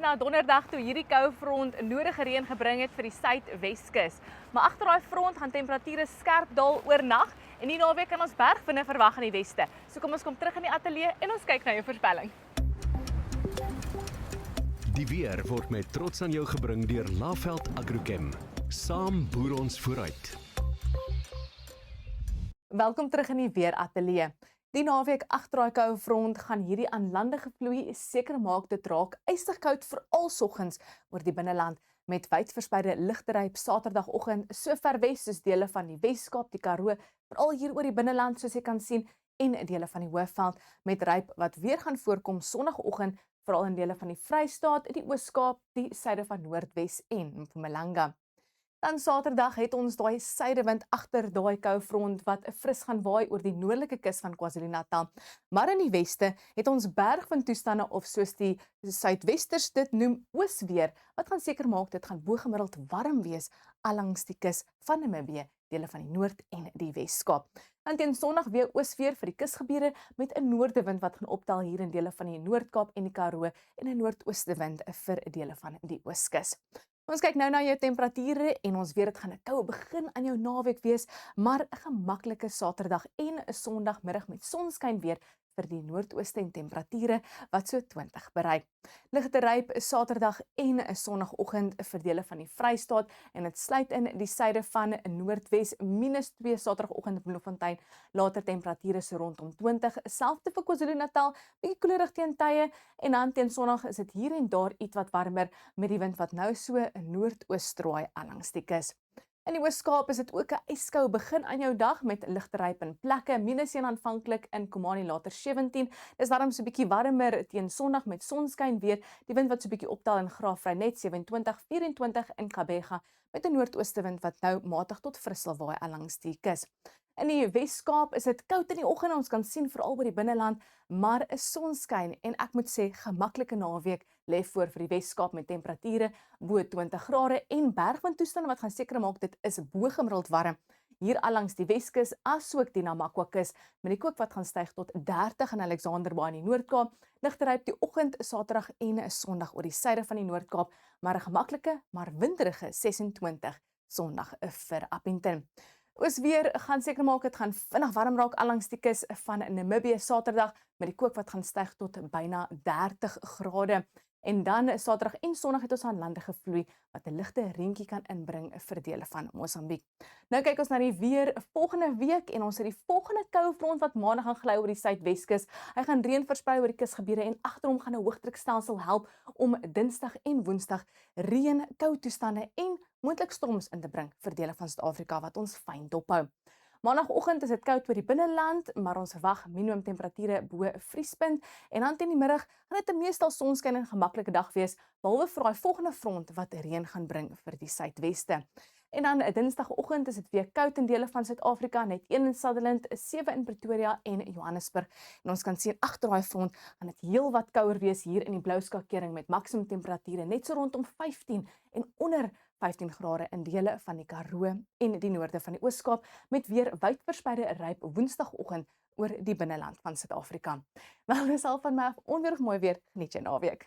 na donderdag toe hierdie koue front nodige reën gebring het vir die Suidweskus. Maar agter daai front gaan temperature skerp daal oornag en die naweek kan ons bergwinde verwag in die weste. So kom ons kom terug in die ateljee en ons kyk na jou voorspelling. Die weer word met trots aan jou gebring deur Laveld Agrochem. Saam boer ons vooruit. Welkom terug in die weeratelier. Die naweek agter daai koue front gaan hierdie aan lande gevloei seker maak dit raak ysig koud veral soggens oor die binneland met wyd verspreide ligteryp Saterdagoggend so ver wes soos dele van die Weskaap, die Karoo, veral hier oor die binneland soos jy kan sien en dele van die Hoëveld met ryp wat weer gaan voorkom Sondagoggend veral in dele van die Vrystaat, die Oos-Kaap, die suide van Noordwes en Mpumalanga. Dan Saterdag het ons daai suidewind agter daai koue front wat fris gaan waai oor die noordelike kus van KwaZulu-Natal. Maar in die weste het ons bergwindtoestande of soos die suidwesters dit noem oosweer, wat gaan seker maak dit gaan bo-gemiddeld warm wees allangs die kus van Namibië, dele van die Noord en die Weskaap. Dan teen Sondag weer oosweer vir die kusgebiede met 'n noordewind wat gaan optel hier in dele van die Noord-Kaap en die Karoo en 'n noordoostewind vir dele van die Ooskus. Ons kyk nou na jou temperature en ons weet dit gaan 'n koue begin aan jou naweek wees, maar 'n gemaklike Saterdag en 'n Sondagmiddag met sonskyn weer vir die noordooste en temperature wat so 20 bereik. Ligte ryp Saterdag en 'n Sondagoggend vir dele van die Vrystaat en dit sluit in die suide van Noordwes -2 Saterdagoggend op Bloemfontein. Later temperature so rondom 20, selfs vir KwaZulu-Natal, bietjie koelerig teen tye en dan teen Sondag is dit hier en daar iets wat warmer met die wind wat nou so 'n noordoos draai langs die kus. In die Oos-Kaap is dit ook 'n yskou begin aan jou dag met ligte ryp in plekke, -1 aanvanklik in Komani later 17. Dis daarom so 'n bietjie warmer teen Sondag met sonskyn weer. Die wind wat so 'n bietjie optel in Graafrenet 27, 24 in Gqeberha met 'n noordoostewind wat nou matig tot fris sal waai langs die kus. In die Weskaap is dit koud in die oggend, ons kan sien veral by die binneland, maar 'n sonskyn en ek moet sê gemaklike naweek lê voor vir die Weskaap met temperature bo 20 grade en bergwindtoestande wat gaan seker maak dit is bo-gemiddeld warm hier allangs die Weskus asook die Namakwa-kus met die kook wat gaan styg tot 30 in Alexanderbaai in die Noord-Kaap. Ligteryp die oggend Saterdag en 'n Sondag oor die suide van die Noord-Kaap, maar 'n gemaklike maar winderige 26 Sondag vir Appington. Oosweer gaan seker maak dit gaan vinnig warm raak allangs die kus van Namibië Saterdag met die kook wat gaan styg tot byna 30 grade. En dan Saterdag en Sondag het ons aan lande gevloei wat 'n ligte reentjie kan inbring vir dele van Mosambiek. Nou kyk ons na die weer volgende week en ons het die volgende koue front wat maandag gaan gly oor die Suidweskus. Hy gaan reën versprei oor die kusgebiede en agter hom gaan 'n hoëdrukstelsel help om Dinsdag en Woensdag reën, koue toestande en moontlik storms in te bring vir dele van Suid-Afrika wat ons fyn dophou. Maandagoggend is dit koud oor die binneland, maar ons verwag minimum temperature bo vriespunt en dan teen die middag gaan dit 'n meestal sonskyn en gemaklike dag wees, behalwe vir daai volgende front wat reën gaan bring vir die suidweste. En dan Dinsdagoggend is dit weer koud in dele van Suid-Afrika, net 1 in Sutherland, 7 in Pretoria en Johannesburg. En ons kan sien agter daai front gaan dit heelwat kouer wees hier in die blou skakering met maksimum temperature net so rondom 15 en onder 15 grade in dele van die Karoo en die noorde van die Oos-Kaap met weer wyd verspreide ryp Woensdagoggend oor die binneland van Suid-Afrika. Wel, dis al van my af onweer mooi weer, geniet jou naweek.